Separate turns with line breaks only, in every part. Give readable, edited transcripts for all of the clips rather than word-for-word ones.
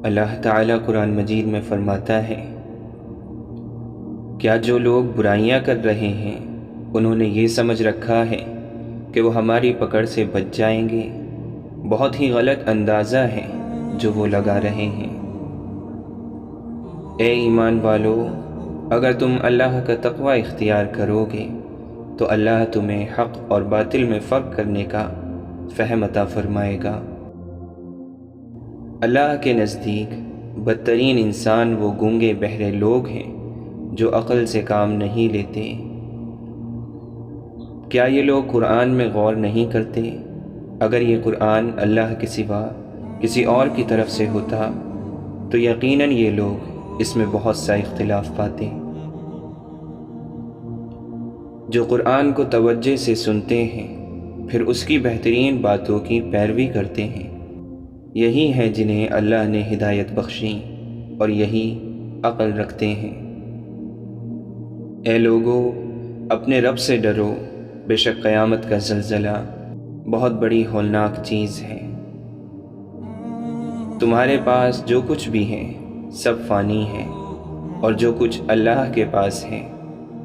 اللہ تعالیٰ قرآن مجید میں فرماتا ہے، کیا جو لوگ برائیاں کر رہے ہیں انہوں نے یہ سمجھ رکھا ہے کہ وہ ہماری پکڑ سے بچ جائیں گے؟ بہت ہی غلط اندازہ ہے جو وہ لگا رہے ہیں۔ اے ایمان والو، اگر تم اللہ کا تقوی اختیار کرو گے تو اللہ تمہیں حق اور باطل میں فرق کرنے کا فہم عطا فرمائے گا۔ اللہ کے نزدیک بدترین انسان وہ گونگے بہرے لوگ ہیں جو عقل سے کام نہیں لیتے۔ کیا یہ لوگ قرآن میں غور نہیں کرتے؟ اگر یہ قرآن اللہ کے سوا کسی اور کی طرف سے ہوتا تو یقیناً یہ لوگ اس میں بہت سا اختلاف پاتے۔ جو قرآن کو توجہ سے سنتے ہیں پھر اس کی بہترین باتوں کی پیروی کرتے ہیں، یہی ہیں جنہیں اللہ نے ہدایت بخشی اور یہی عقل رکھتے ہیں۔ اے لوگو، اپنے رب سے ڈرو، بے شک قیامت کا زلزلہ بہت بڑی ہولناک چیز ہے۔ تمہارے پاس جو کچھ بھی ہے سب فانی ہے، اور جو کچھ اللہ کے پاس ہے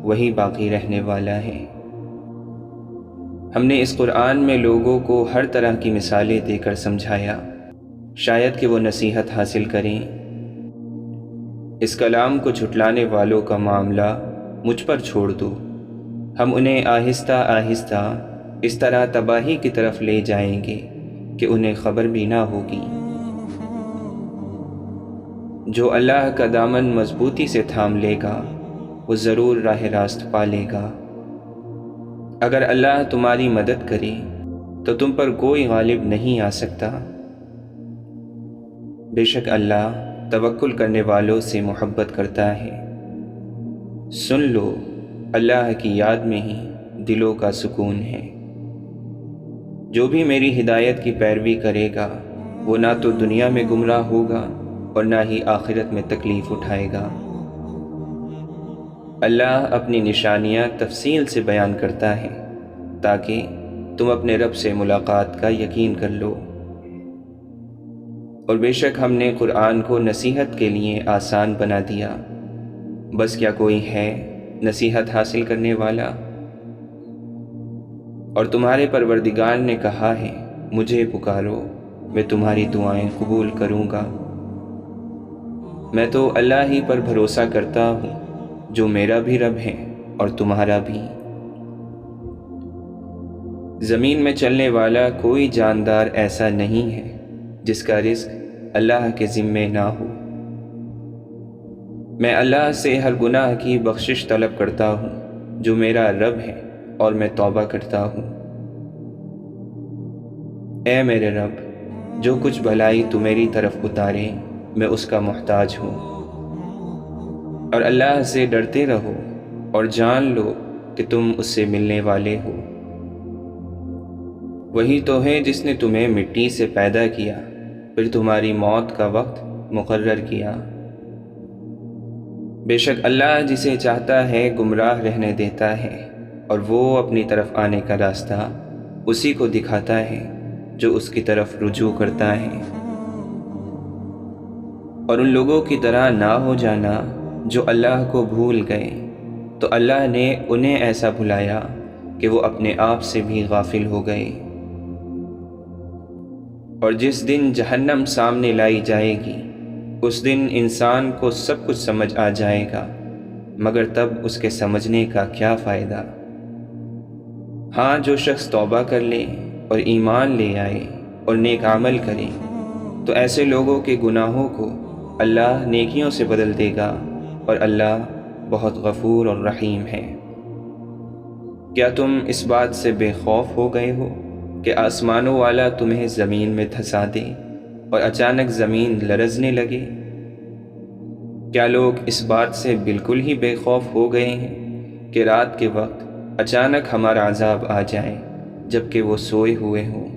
وہی باقی رہنے والا ہے۔ ہم نے اس قرآن میں لوگوں کو ہر طرح کی مثالیں دے کر سمجھایا، شاید کہ وہ نصیحت حاصل کریں۔ اس کلام کو جھٹلانے والوں کا معاملہ مجھ پر چھوڑ دو، ہم انہیں آہستہ آہستہ اس طرح تباہی کی طرف لے جائیں گے کہ انہیں خبر بھی نہ ہوگی۔ جو اللہ کا دامن مضبوطی سے تھام لے گا وہ ضرور راہ راست پا لے گا۔ اگر اللہ تمہاری مدد کرے تو تم پر کوئی غالب نہیں آ سکتا۔ بے شک اللہ توکل کرنے والوں سے محبت کرتا ہے۔ سن لو، اللہ کی یاد میں ہی دلوں کا سکون ہے۔ جو بھی میری ہدایت کی پیروی کرے گا وہ نہ تو دنیا میں گمراہ ہوگا اور نہ ہی آخرت میں تکلیف اٹھائے گا۔ اللہ اپنی نشانیاں تفصیل سے بیان کرتا ہے تاکہ تم اپنے رب سے ملاقات کا یقین کر لو۔ اور بے شک ہم نے قرآن کو نصیحت کے لیے آسان بنا دیا، بس کیا کوئی ہے نصیحت حاصل کرنے والا؟ اور تمہارے پروردگار نے کہا ہے، مجھے پکارو، میں تمہاری دعائیں قبول کروں گا۔ میں تو اللہ ہی پر بھروسہ کرتا ہوں جو میرا بھی رب ہے اور تمہارا بھی۔ زمین میں چلنے والا کوئی جاندار ایسا نہیں ہے جس کا رزق اللہ کے ذمے نہ ہو۔ میں اللہ سے ہر گناہ کی بخشش طلب کرتا ہوں جو میرا رب ہے، اور میں توبہ کرتا ہوں۔ اے میرے رب، جو کچھ بھلائی تو میری طرف اتارے میں اس کا محتاج ہوں۔ اور اللہ سے ڈرتے رہو اور جان لو کہ تم اس سے ملنے والے ہو۔ وہی تو ہے جس نے تمہیں مٹی سے پیدا کیا، پھر تمہاری موت کا وقت مقرر کیا۔ بے شک اللہ جسے چاہتا ہے گمراہ رہنے دیتا ہے، اور وہ اپنی طرف آنے کا راستہ اسی کو دکھاتا ہے جو اس کی طرف رجوع کرتا ہے۔ اور ان لوگوں کی طرح نہ ہو جانا جو اللہ کو بھول گئے، تو اللہ نے انہیں ایسا بھلایا کہ وہ اپنے آپ سے بھی غافل ہو گئے۔ اور جس دن جہنم سامنے لائی جائے گی اس دن انسان کو سب کچھ سمجھ آ جائے گا، مگر تب اس کے سمجھنے کا کیا فائدہ؟ ہاں، جو شخص توبہ کر لے اور ایمان لے آئے اور نیک عمل کرے تو ایسے لوگوں کے گناہوں کو اللہ نیکیوں سے بدل دے گا، اور اللہ بہت غفور اور رحیم ہے۔ کیا تم اس بات سے بے خوف ہو گئے ہو کہ آسمانوں والا تمہیں زمین میں دھسا دے اور اچانک زمین لرزنے لگے؟ کیا لوگ اس بات سے بالکل ہی بے خوف ہو گئے ہیں کہ رات کے وقت اچانک ہمارا عذاب آ جائے جبکہ وہ سوئے ہوئے ہوں؟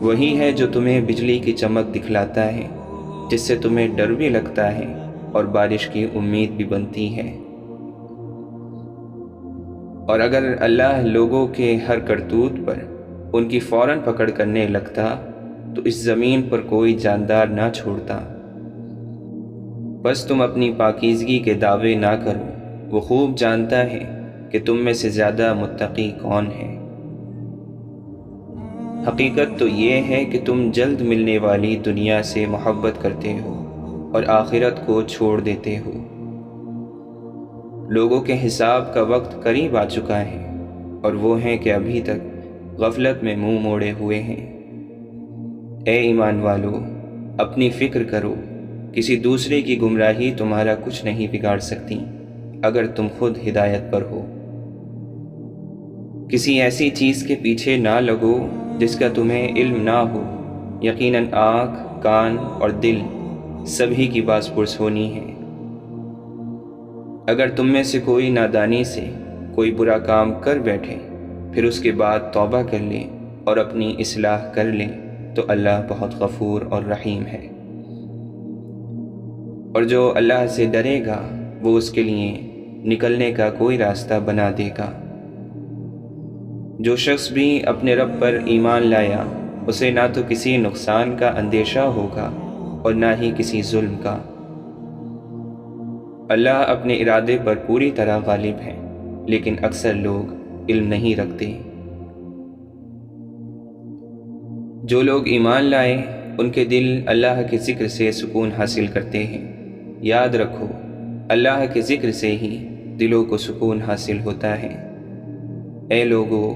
وہی ہے جو تمہیں بجلی کی چمک دکھلاتا ہے جس سے تمہیں ڈر بھی لگتا ہے اور بارش کی امید بھی بنتی ہے۔ اور اگر اللہ لوگوں کے ہر کرتوت پر ان کی فوراً پکڑ کرنے لگتا تو اس زمین پر کوئی جاندار نہ چھوڑتا۔ بس تم اپنی پاکیزگی کے دعوے نہ کرو، وہ خوب جانتا ہے کہ تم میں سے زیادہ متقی کون ہے۔ حقیقت تو یہ ہے کہ تم جلد ملنے والی دنیا سے محبت کرتے ہو اور آخرت کو چھوڑ دیتے ہو۔ لوگوں کے حساب کا وقت قریب آ چکا ہے اور وہ ہیں کہ ابھی تک غفلت میں منہ موڑے ہوئے ہیں۔ اے ایمان والو، اپنی فکر کرو، کسی دوسرے کی گمراہی تمہارا کچھ نہیں بگاڑ سکتی اگر تم خود ہدایت پر ہو۔ کسی ایسی چیز کے پیچھے نہ لگو جس کا تمہیں علم نہ ہو۔ یقیناً آنکھ، کان اور دل سبھی کی باز پرس ہونی ہے۔ اگر تم میں سے کوئی نادانی سے کوئی برا کام کر بیٹھے پھر اس کے بعد توبہ کر لے اور اپنی اصلاح کر لے تو اللہ بہت غفور اور رحیم ہے۔ اور جو اللہ سے ڈرے گا وہ اس کے لیے نکلنے کا کوئی راستہ بنا دے گا۔ جو شخص بھی اپنے رب پر ایمان لایا اسے نہ تو کسی نقصان کا اندیشہ ہوگا اور نہ ہی کسی ظلم کا۔ اللہ اپنے ارادے پر پوری طرح غالب ہے، لیکن اکثر لوگ علم نہیں رکھتے۔ جو لوگ ایمان لائے ان کے دل اللہ کے ذکر سے سکون حاصل کرتے ہیں۔ یاد رکھو، اللہ کے ذکر سے ہی دلوں کو سکون حاصل ہوتا ہے۔ اے لوگو،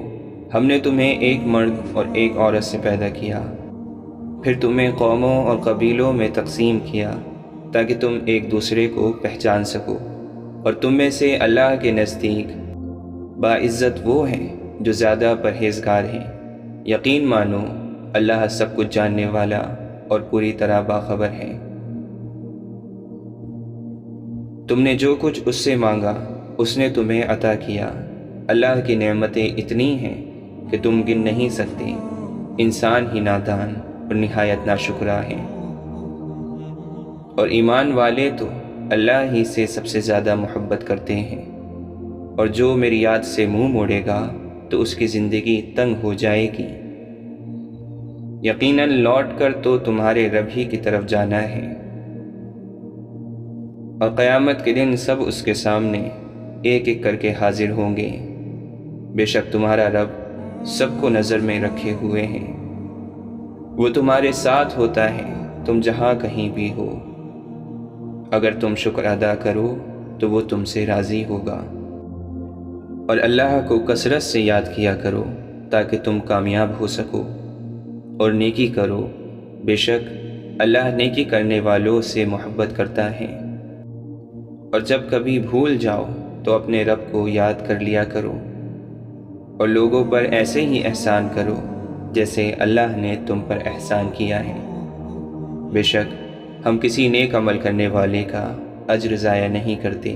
ہم نے تمہیں ایک مرد اور ایک عورت سے پیدا کیا، پھر تمہیں قوموں اور قبیلوں میں تقسیم کیا تاکہ تم ایک دوسرے کو پہچان سکو، اور تم میں سے اللہ کے نزدیک باعزت وہ ہیں جو زیادہ پرہیزگار ہیں۔ یقین مانو اللہ سب کچھ جاننے والا اور پوری طرح باخبر ہے۔ تم نے جو کچھ اس سے مانگا اس نے تمہیں عطا کیا۔ اللہ کی نعمتیں اتنی ہیں کہ تم گن نہیں سکتے۔ انسان ہی نادان اور نہایت ناشکرا ہے۔ اور ایمان والے تو اللہ ہی سے سب سے زیادہ محبت کرتے ہیں، اور جو میری یاد سے منہ موڑے گا تو اس کی زندگی تنگ ہو جائے گی۔ یقیناً لوٹ کر تو تمہارے رب ہی کی طرف جانا ہے، اور قیامت کے دن سب اس کے سامنے ایک ایک کر کے حاضر ہوں گے۔ بے شک تمہارا رب سب کو نظر میں رکھے ہوئے ہیں، وہ تمہارے ساتھ ہوتا ہے تم جہاں کہیں بھی ہو۔ اگر تم شکر ادا کرو تو وہ تم سے راضی ہوگا، اور اللہ کو کثرت سے یاد کیا کرو تاکہ تم کامیاب ہو سکو، اور نیکی کرو، بے شک اللہ نیکی کرنے والوں سے محبت کرتا ہے۔ اور جب کبھی بھول جاؤ تو اپنے رب کو یاد کر لیا کرو، اور لوگوں پر ایسے ہی احسان کرو جیسے اللہ نے تم پر احسان کیا ہے۔ بے شک ہم کسی نیک عمل کرنے والے کا اجر ضائع نہیں کرتے۔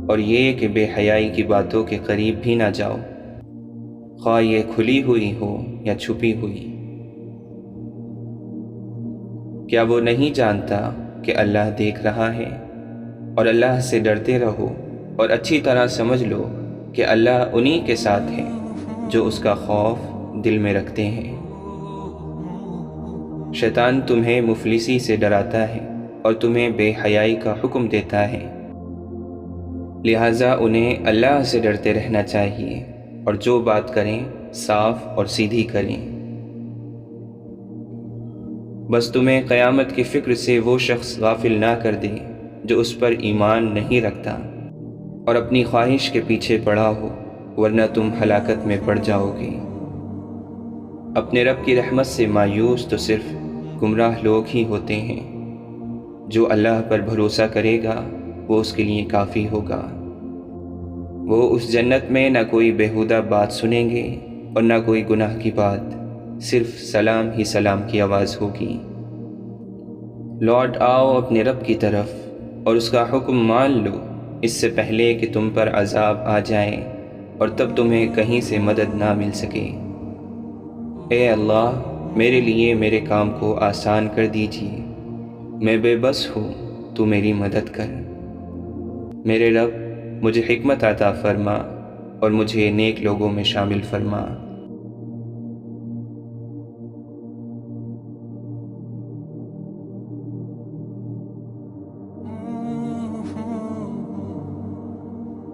اور یہ کہ بے حیائی کی باتوں کے قریب بھی نہ جاؤ، خواہ یہ کھلی ہوئی ہو یا چھپی ہوئی۔ کیا وہ نہیں جانتا کہ اللہ دیکھ رہا ہے؟ اور اللہ سے ڈرتے رہو اور اچھی طرح سمجھ لو کہ اللہ انہی کے ساتھ ہے جو اس کا خوف دل میں رکھتے ہیں۔ شیطان تمہیں مفلسی سے ڈراتا ہے اور تمہیں بے حیائی کا حکم دیتا ہے، لہٰذا انہیں اللہ سے ڈرتے رہنا چاہیے اور جو بات کریں صاف اور سیدھی کریں۔ بس تمہیں قیامت کی فکر سے وہ شخص غافل نہ کر دے جو اس پر ایمان نہیں رکھتا اور اپنی خواہش کے پیچھے پڑا ہو، ورنہ تم ہلاکت میں پڑ جاؤ گے۔ اپنے رب کی رحمت سے مایوس تو صرف گمراہ لوگ ہی ہوتے ہیں۔ جو اللہ پر بھروسہ کرے گا وہ اس کے لیے کافی ہوگا۔ وہ اس جنت میں نہ کوئی بیہودہ بات سنیں گے اور نہ کوئی گناہ کی بات، صرف سلام ہی سلام کی آواز ہوگی۔ لوٹ آؤ اپنے رب کی طرف اور اس کا حکم مان لو اس سے پہلے کہ تم پر عذاب آ جائے اور تب تمہیں کہیں سے مدد نہ مل سکے۔ اے اللہ، میرے لیے میرے کام کو آسان کر دیجیے، میں بے بس ہوں، تو میری مدد کر۔ میرے رب، مجھے حکمت عطا فرما اور مجھے نیک لوگوں میں شامل فرما۔